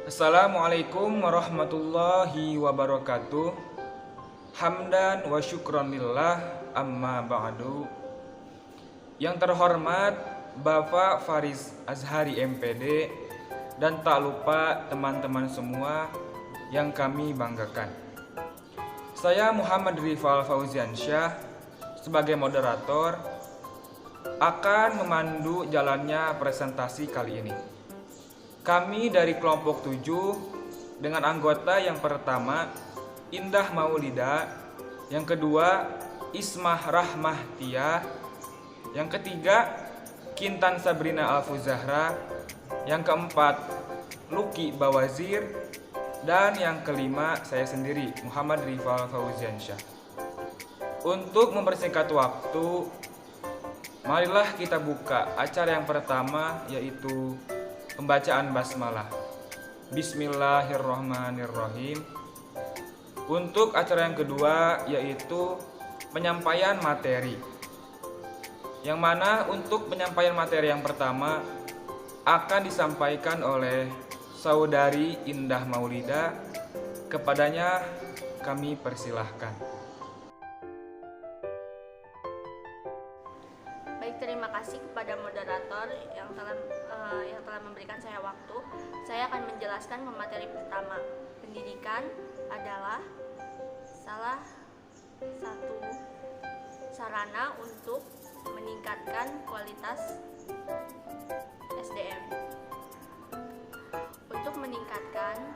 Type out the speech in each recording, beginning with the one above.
Assalamualaikum warahmatullahi wabarakatuh. Hamdan wa syukran lillah, amma ba'du. Yang terhormat Bapak Faris Azhari MPD, dan tak lupa teman-teman semua yang kami banggakan. Saya Muhammad Rifal Fauziansyah sebagai moderator akan memandu jalannya presentasi kali ini. Kami dari kelompok 7 dengan anggota yang pertama Indah Maulida, yang kedua Ismah Rahmah Tia, yang ketiga Kintan Sabrina Alfuzahra, yang keempat Luki Bawazir, dan yang kelima saya sendiri Muhammad Rifal Fauziansyah. Untuk mempersingkat waktu, marilah kita buka acara yang pertama, yaitu pembacaan basmalah. Bismillahirrahmanirrahim. Untuk acara yang kedua yaitu penyampaian materi, yang mana untuk penyampaian materi yang pertama akan disampaikan oleh saudari Indah Maulida. Kepadanya kami persilahkan. Baik, terima kasih kepada moderator yang telah memberikan saya waktu. Saya akan menjelaskan materi pertama. Pendidikan adalah salah satu sarana untuk meningkatkan kualitas SDM. Untuk meningkatkan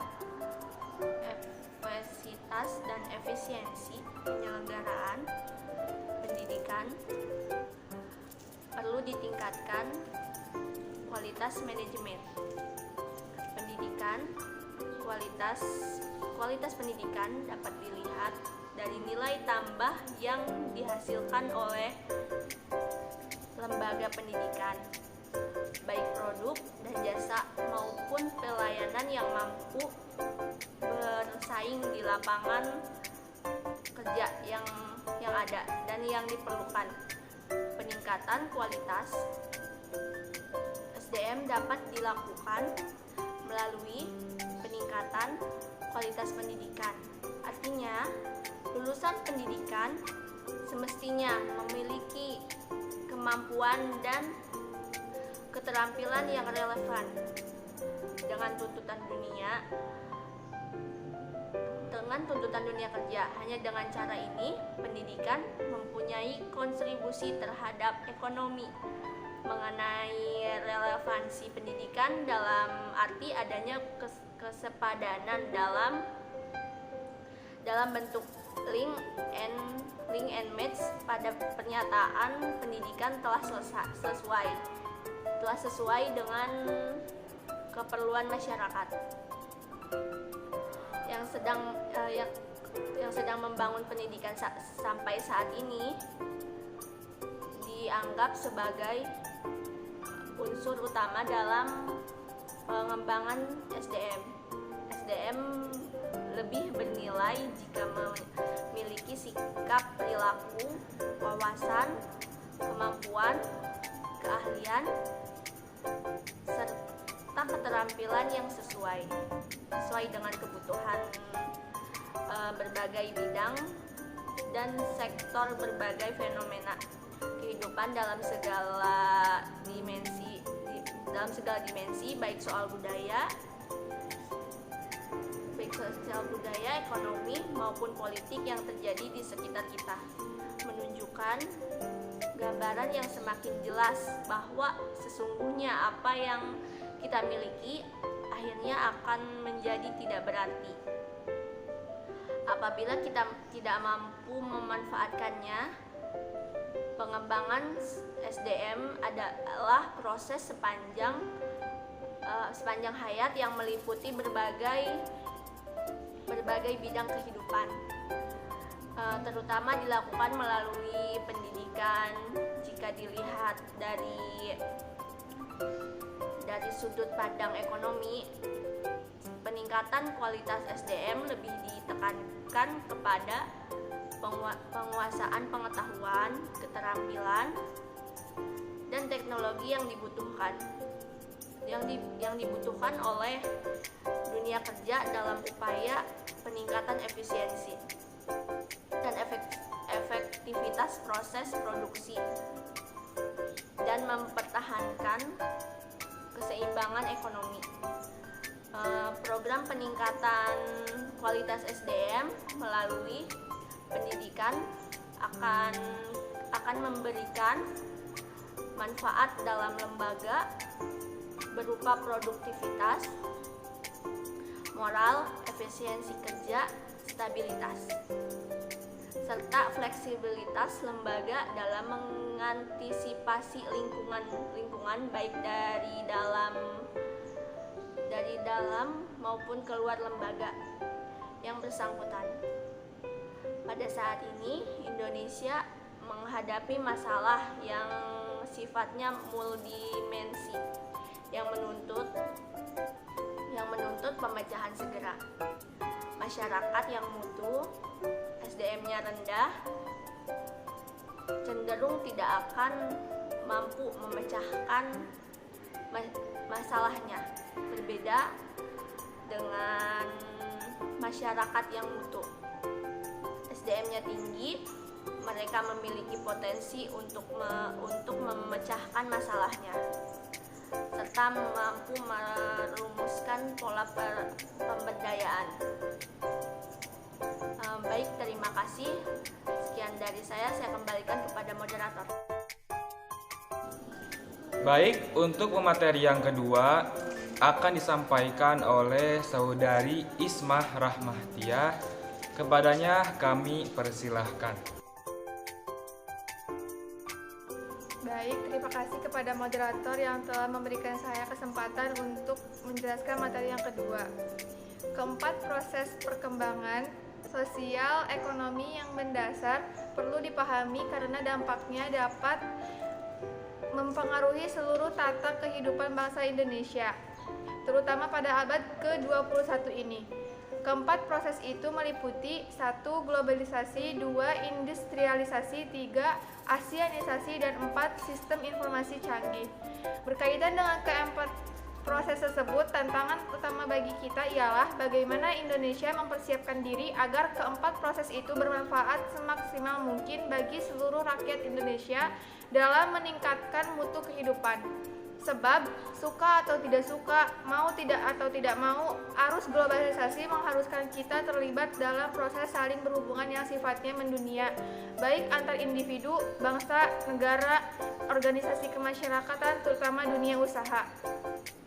efektivitas dan efisiensi penyelenggaraan pendidikan, perlu ditingkatkan kualitas manajemen pendidikan. Kualitas pendidikan dapat dilihat dari nilai tambah yang dihasilkan oleh lembaga pendidikan, baik produk dan jasa maupun pelayanan yang mampu bersaing di lapangan kerja yang ada dan yang diperlukan. Peningkatan kualitas SDM dapat dilakukan melalui peningkatan kualitas pendidikan. Artinya, lulusan pendidikan semestinya memiliki kemampuan dan keterampilan yang relevan dengan tuntutan dunia kerja. Hanya dengan cara ini, pendidikan mempunyai kontribusi terhadap ekonomi. Mengenai relevansi pendidikan dalam arti adanya kesepadanan dalam bentuk link and match pada pernyataan pendidikan telah sesuai dengan keperluan masyarakat yang sedang membangun pendidikan sampai saat ini dianggap sebagai unsur utama dalam pengembangan SDM. SDM lebih bernilai jika memiliki sikap, perilaku, wawasan, kemampuan, keahlian, serta keterampilan yang sesuai dengan kebutuhan berbagai bidang dan sektor berbagai fenomena kehidupan dalam segala dimensi, baik soal budaya, ekonomi maupun politik yang terjadi di sekitar kita, menunjukkan gambaran yang semakin jelas bahwa sesungguhnya apa yang kita miliki akhirnya akan menjadi tidak berarti apabila kita tidak mampu memanfaatkannya. Pengembangan SDM adalah proses sepanjang hayat yang meliputi berbagai bidang kehidupan, terutama dilakukan melalui pendidikan. Jika dilihat dari sudut pandang ekonomi, peningkatan kualitas SDM lebih ditekankan kepada penguasaan pengetahuan, keterampilan, dan teknologi yang dibutuhkan oleh dunia kerja dalam upaya peningkatan efisiensi dan efektivitas proses produksi dan mempertahankan keseimbangan ekonomi. Program peningkatan kualitas SDM melalui pendidikan akan memberikan manfaat dalam lembaga berupa produktivitas, moral, efisiensi kerja, stabilitas, serta fleksibilitas lembaga dalam mengantisipasi lingkungan baik dari dalam maupun keluar lembaga yang bersangkutan. Pada saat ini Indonesia menghadapi masalah yang sifatnya multidimensi yang menuntut pemecahan segera. Masyarakat yang mutu, SDM-nya rendah, cenderung tidak akan mampu memecahkan masalahnya. Berbeda dengan masyarakat yang mutu, SDM-nya tinggi, mereka memiliki potensi untuk memecahkan masalahnya serta mampu merumuskan pola pemberdayaan. Baik, terima kasih. Sekian dari saya kembalikan kepada moderator. Baik, untuk pemateri yang kedua akan disampaikan oleh Saudari Ismah Rahmahtiah. Kepadanya kami persilahkan. Baik, terima kasih kepada moderator yang telah memberikan saya kesempatan untuk menjelaskan materi yang kedua. Keempat, proses perkembangan sosial ekonomi yang mendasar perlu dipahami karena dampaknya dapat mempengaruhi seluruh tata kehidupan bangsa Indonesia, terutama pada abad ke-21 ini. Keempat proses itu meliputi 1. Globalisasi, 2. Industrialisasi, 3. Asianisasi, dan 4. Sistem informasi canggih. Berkaitan dengan keempat proses tersebut, tantangan utama bagi kita ialah bagaimana Indonesia mempersiapkan diri agar keempat proses itu bermanfaat semaksimal mungkin bagi seluruh rakyat Indonesia dalam meningkatkan mutu kehidupan. Sebab, suka atau tidak suka, mau tidak atau tidak mau, arus globalisasi mengharuskan kita terlibat dalam proses saling berhubungan yang sifatnya mendunia, baik antar individu, bangsa, negara, organisasi kemasyarakatan, terutama dunia usaha.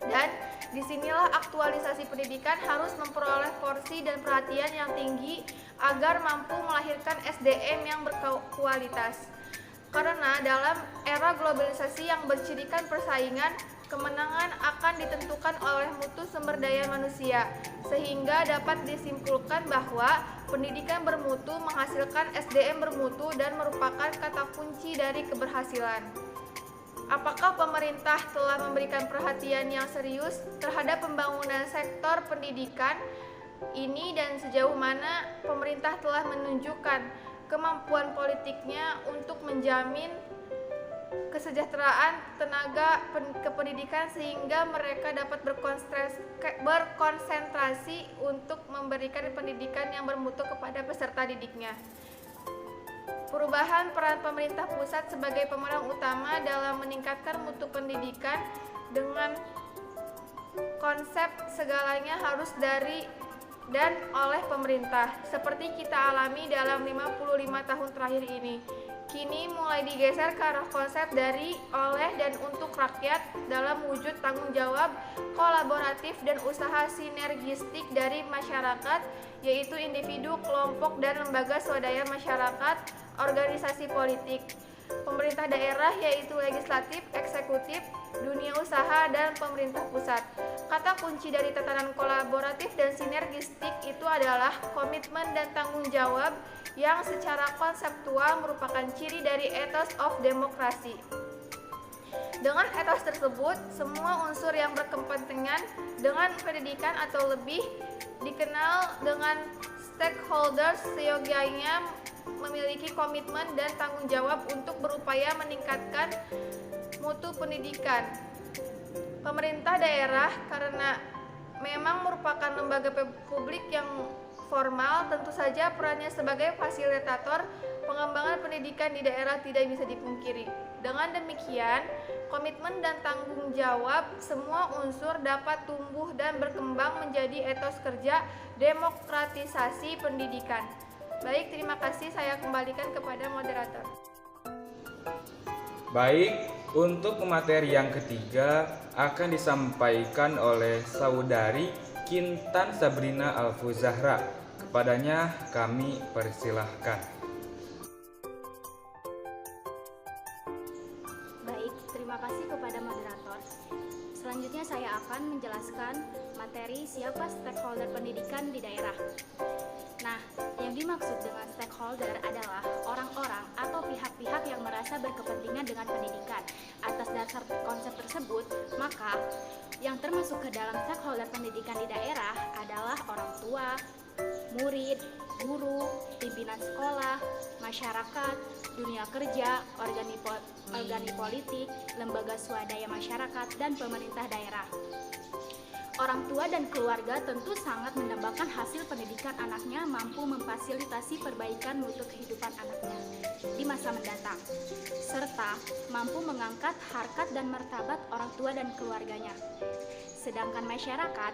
Dan disinilah aktualisasi pendidikan harus memperoleh porsi dan perhatian yang tinggi agar mampu melahirkan SDM yang berkualitas. Karena dalam era globalisasi yang bercirikan persaingan, kemenangan akan ditentukan oleh mutu sumber daya manusia, sehingga dapat disimpulkan bahwa pendidikan bermutu menghasilkan SDM bermutu dan merupakan kata kunci dari keberhasilan. Apakah pemerintah telah memberikan perhatian yang serius terhadap pembangunan sektor pendidikan ini dan sejauh mana pemerintah telah menunjukkan kemampuan politiknya untuk menjamin kesejahteraan tenaga kependidikan sehingga mereka dapat berkonsentrasi untuk memberikan pendidikan yang bermutu kepada peserta didiknya. Perubahan peran pemerintah pusat sebagai pemeran utama dalam meningkatkan mutu pendidikan dengan konsep segalanya harus dari dan oleh pemerintah, seperti kita alami dalam 55 tahun terakhir ini. Kini mulai digeser ke arah konsep dari, oleh, dan untuk rakyat dalam wujud tanggung jawab kolaboratif dan usaha sinergistik dari masyarakat, yaitu individu, kelompok, dan lembaga swadaya masyarakat, organisasi politik, pemerintah daerah yaitu legislatif, eksekutif, dunia usaha, dan pemerintah pusat. Kata kunci dari tatanan kolaboratif dan sinergistik itu adalah komitmen dan tanggung jawab yang secara konseptual merupakan ciri dari ethos of demokrasi. Dengan ethos tersebut, semua unsur yang berkepentingan dengan pendidikan atau lebih dikenal dengan stakeholders seyogyanya memiliki komitmen dan tanggung jawab untuk berupaya meningkatkan mutu pendidikan. Pemerintah daerah karena memang merupakan lembaga publik yang formal, tentu saja perannya sebagai fasilitator pengembangan pendidikan di daerah tidak bisa dipungkiri. Dengan demikian, komitmen dan tanggung jawab semua unsur dapat tumbuh dan berkembang menjadi etos kerja demokratisasi pendidikan. Baik, terima kasih. Saya kembalikan kepada moderator. Baik, untuk materi yang ketiga akan disampaikan oleh Saudari Kintan Sabrina Alfuzahra. Kepadanya kami persilahkan. Baik, terima kasih kepada moderator. Selanjutnya saya akan menjelaskan materi siapa stakeholder pendidikan di daerah. Nah, yang dimaksud dengan stakeholder adalah orang-orang atau pihak-pihak yang merasa berkepentingan dengan pendidikan. Atas dasar konsep tersebut, maka yang termasuk ke dalam stakeholder pendidikan di daerah adalah orang tua, murid, guru, pimpinan sekolah, masyarakat, dunia kerja, organi politik, lembaga swadaya masyarakat, dan pemerintah daerah. Orang tua dan keluarga tentu sangat mendambakan hasil pendidikan anaknya mampu memfasilitasi perbaikan mutu kehidupan anaknya di masa mendatang, serta mampu mengangkat harkat dan martabat orang tua dan keluarganya. Sedangkan masyarakat,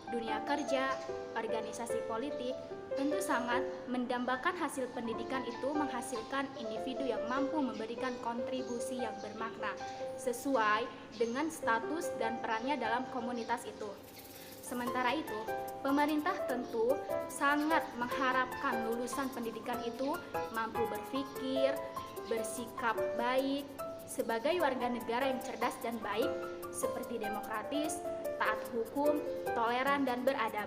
dunia kerja, organisasi politik tentu sangat mendambakan hasil pendidikan itu menghasilkan individu yang mampu memberikan kontribusi yang bermakna sesuai dengan status dan perannya dalam komunitas itu. Sementara itu, pemerintah tentu sangat mengharapkan lulusan pendidikan itu mampu berpikir, bersikap baik, sebagai warga negara yang cerdas dan baik, seperti demokratis, taat hukum, toleran, dan beradab.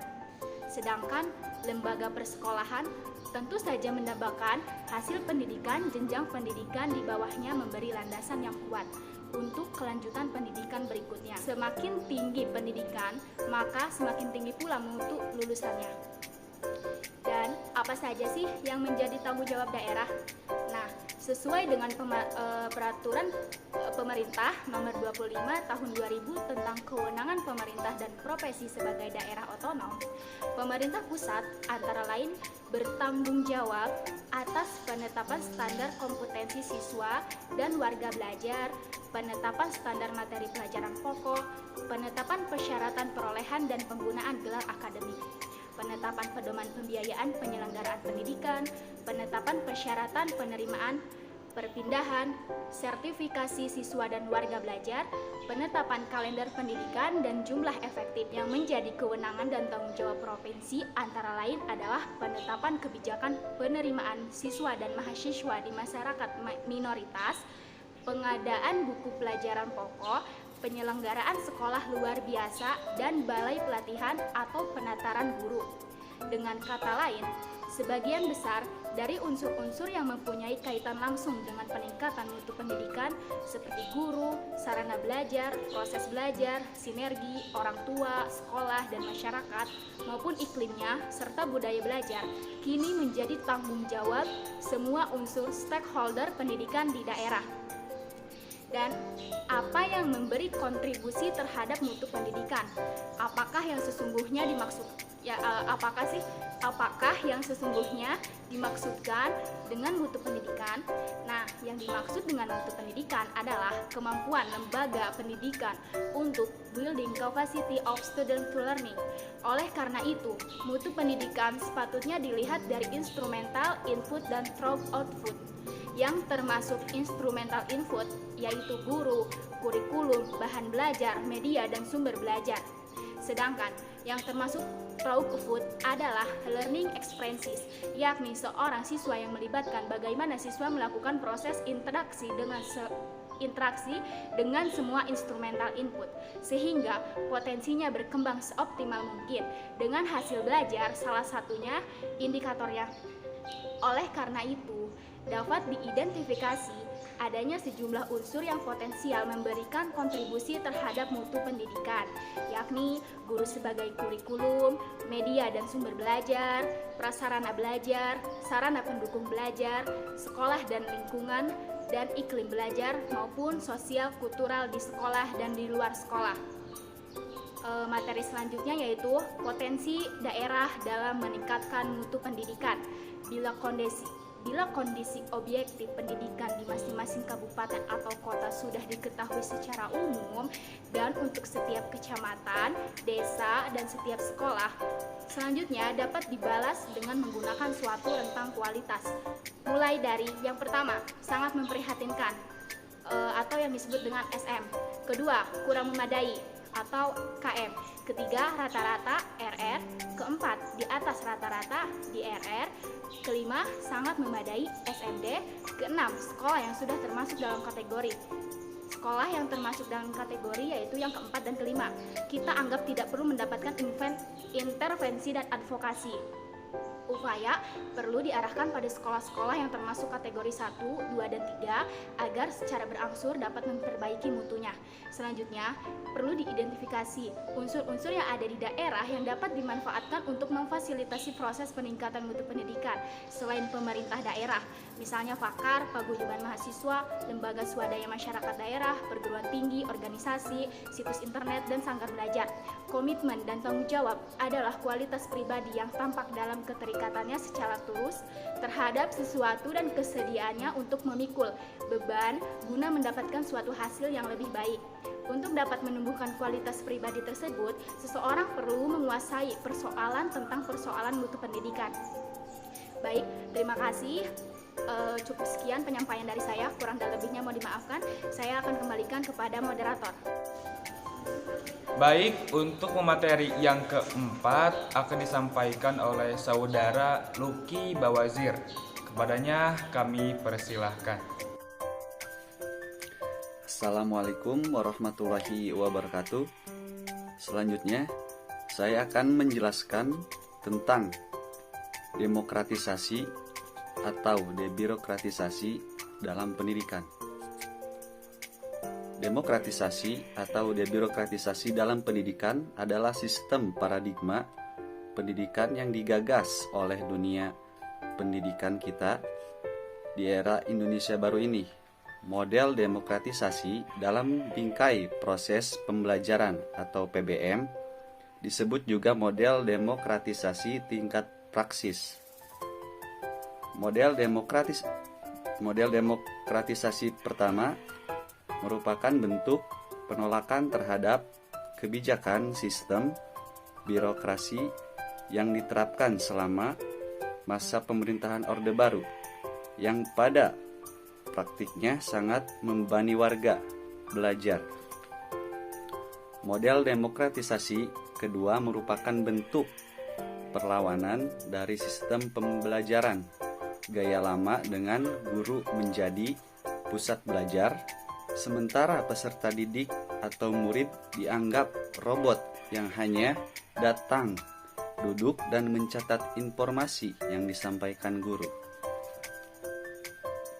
Sedangkan lembaga persekolahan tentu saja mendambakan hasil pendidikan jenjang pendidikan di bawahnya memberi landasan yang kuat untuk kelanjutan pendidikan berikutnya. Semakin tinggi pendidikan, maka semakin tinggi pula mutu lulusannya. Dan apa saja sih yang menjadi tanggung jawab daerah? Nah, sesuai dengan peraturan pemerintah nomor 25 tahun 2000 tentang kewenangan pemerintah dan profesi sebagai daerah otonom, pemerintah pusat antara lain bertanggung jawab atas penetapan standar kompetensi siswa dan warga belajar, penetapan standar materi pelajaran pokok, penetapan persyaratan perolehan dan penggunaan gelar akademik, penetapan pedoman pembiayaan penyelenggaraan pendidikan, penetapan persyaratan penerimaan, perpindahan, sertifikasi siswa dan warga belajar, penetapan kalender pendidikan, dan jumlah efektif yang menjadi kewenangan dan tanggung jawab provinsi antara lain adalah penetapan kebijakan penerimaan siswa dan mahasiswa di masyarakat minoritas, pengadaan buku pelajaran pokok, penyelenggaraan sekolah luar biasa, dan balai pelatihan atau penataran guru. Dengan kata lain, sebagian besar dari unsur-unsur yang mempunyai kaitan langsung dengan peningkatan mutu pendidikan seperti guru, sarana belajar, proses belajar, sinergi, orang tua, sekolah, dan masyarakat maupun iklimnya serta budaya belajar kini menjadi tanggung jawab semua unsur stakeholder pendidikan di daerah. Dan apa yang memberi kontribusi terhadap mutu pendidikan? Apakah yang sesungguhnya apakah yang sesungguhnya dimaksudkan dengan mutu pendidikan? Nah, yang dimaksud dengan mutu pendidikan adalah kemampuan lembaga pendidikan untuk building capacity of student to learning. Oleh karena itu, mutu pendidikan sepatutnya dilihat dari instrumental input dan through output. Yang termasuk instrumental input yaitu guru, kurikulum, bahan belajar, media, dan sumber belajar. Sedangkan yang termasuk output adalah learning experiences, yakni seorang siswa yang melibatkan bagaimana siswa melakukan proses interaksi dengan semua instrumental input sehingga potensinya berkembang seoptimal mungkin dengan hasil belajar salah satunya indikatornya. Oleh karena itu, dapat diidentifikasi adanya sejumlah unsur yang potensial memberikan kontribusi terhadap mutu pendidikan, yakni guru sebagai kurikulum, media dan sumber belajar, prasarana belajar, sarana pendukung belajar, sekolah dan lingkungan, dan iklim belajar maupun sosial kultural di sekolah dan di luar sekolah. Materi selanjutnya yaitu potensi daerah dalam meningkatkan mutu pendidikan. Bila kondisi objektif pendidikan di masing-masing kabupaten atau kota sudah diketahui secara umum dan untuk setiap kecamatan, desa, dan setiap sekolah, selanjutnya dapat dibalas dengan menggunakan suatu rentang kualitas. Mulai dari yang pertama, sangat memprihatinkan atau yang disebut dengan SM. Kedua, kurang memadai atau KM. Ketiga, rata-rata RR. Keempat, di atas rata-rata di RR. Kelima, sangat memadai SMD. Keenam, sekolah yang sudah termasuk dalam kategori. Sekolah yang termasuk dalam kategori yaitu yang keempat dan kelima. Kita anggap tidak perlu mendapatkan intervensi dan advokasi. Upaya perlu diarahkan pada sekolah-sekolah yang termasuk kategori 1, 2, dan 3 agar secara berangsur dapat memperbaiki mutunya. Selanjutnya, perlu diidentifikasi unsur-unsur yang ada di daerah yang dapat dimanfaatkan untuk memfasilitasi proses peningkatan mutu pendidikan selain pemerintah daerah, misalnya Pakar, Paguyuban Mahasiswa, Lembaga Swadaya Masyarakat Daerah, perguruan tinggi, organisasi, situs internet, dan sanggar belajar. Komitmen dan tanggung jawab adalah kualitas pribadi yang tampak dalam keterikatannya secara tulus terhadap sesuatu dan kesediaannya untuk memikul beban guna mendapatkan suatu hasil yang lebih baik. Untuk dapat menumbuhkan kualitas pribadi tersebut, seseorang perlu menguasai persoalan tentang persoalan mutu pendidikan. Baik, terima kasih. Cukup sekian penyampaian dari saya, kurang dan lebihnya mau dimaafkan. Saya akan kembalikan kepada moderator. Baik, untuk pemateri yang keempat akan disampaikan oleh Saudara Lucky Bawazir. Kepadanya kami persilahkan. Assalamualaikum warahmatullahi wabarakatuh. Selanjutnya, saya akan menjelaskan tentang demokratisasi atau debirokratisasi dalam pendidikan. Demokratisasi atau debirokratisasi dalam pendidikan adalah sistem paradigma pendidikan yang digagas oleh dunia pendidikan kita di era Indonesia baru ini. Model demokratisasi dalam bingkai proses pembelajaran atau PBM disebut juga model demokratisasi tingkat praksis. Model demokratisasi pertama merupakan bentuk penolakan terhadap kebijakan sistem birokrasi yang diterapkan selama masa pemerintahan Orde Baru, yang pada praktiknya sangat membebani warga belajar. Model demokratisasi kedua merupakan bentuk perlawanan dari sistem pembelajaran gaya lama dengan guru menjadi pusat belajar, sementara peserta didik atau murid dianggap robot yang hanya datang, duduk, dan mencatat informasi yang disampaikan guru.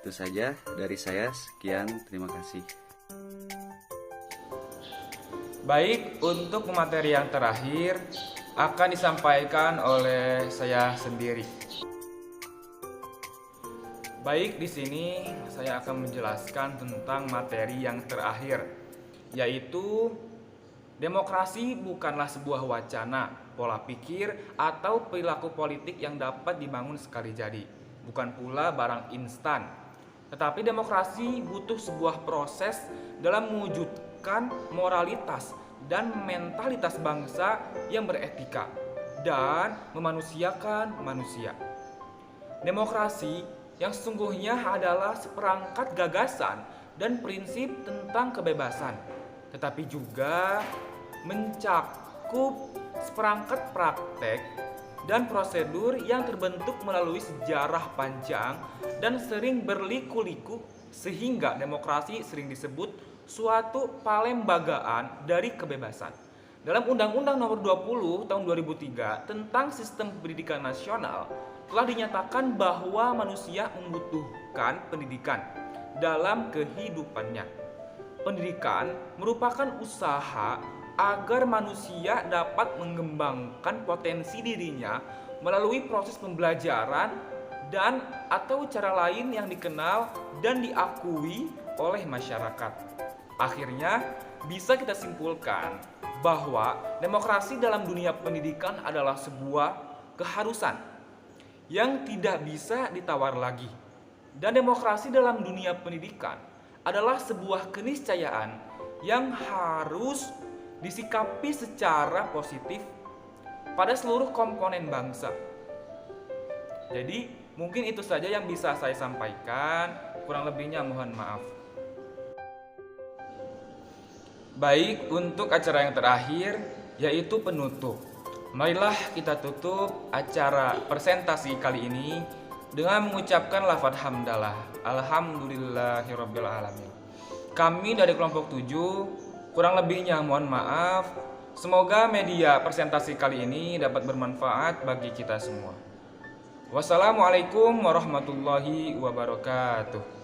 Itu saja dari saya, sekian, terima kasih. Baik, untuk pemateri yang terakhir akan disampaikan oleh saya sendiri. Baik, di sini saya akan menjelaskan tentang materi yang terakhir, yaitu demokrasi bukanlah sebuah wacana, pola pikir, atau perilaku politik yang dapat dibangun sekali jadi, bukan pula barang instan. Tetapi demokrasi butuh sebuah proses dalam mewujudkan moralitas dan mentalitas bangsa yang beretika dan memanusiakan manusia. Demokrasi yang sesungguhnya adalah seperangkat gagasan dan prinsip tentang kebebasan, tetapi juga mencakup seperangkat praktek dan prosedur yang terbentuk melalui sejarah panjang dan sering berliku-liku, sehingga demokrasi sering disebut suatu palembagaan dari kebebasan. Dalam Undang-Undang Nomor 20 Tahun 2003 tentang Sistem Pendidikan Nasional telah dinyatakan bahwa manusia membutuhkan pendidikan dalam kehidupannya. Pendidikan merupakan usaha agar manusia dapat mengembangkan potensi dirinya melalui proses pembelajaran dan atau cara lain yang dikenal dan diakui oleh masyarakat. Akhirnya bisa kita simpulkan bahwa demokrasi dalam dunia pendidikan adalah sebuah keharusan yang tidak bisa ditawar lagi. Dan demokrasi dalam dunia pendidikan adalah sebuah keniscayaan yang harus disikapi secara positif pada seluruh komponen bangsa. Jadi mungkin itu saja yang bisa saya sampaikan, kurang lebihnya mohon maaf. Baik, untuk acara yang terakhir yaitu penutup. Marilah kita tutup acara presentasi kali ini dengan mengucapkan lafaz hamdalah. Alhamdulillahirabbil alamin. Kami dari kelompok 7 kurang lebihnya mohon maaf. Semoga media presentasi kali ini dapat bermanfaat bagi kita semua. Wassalamualaikum warahmatullahi wabarakatuh.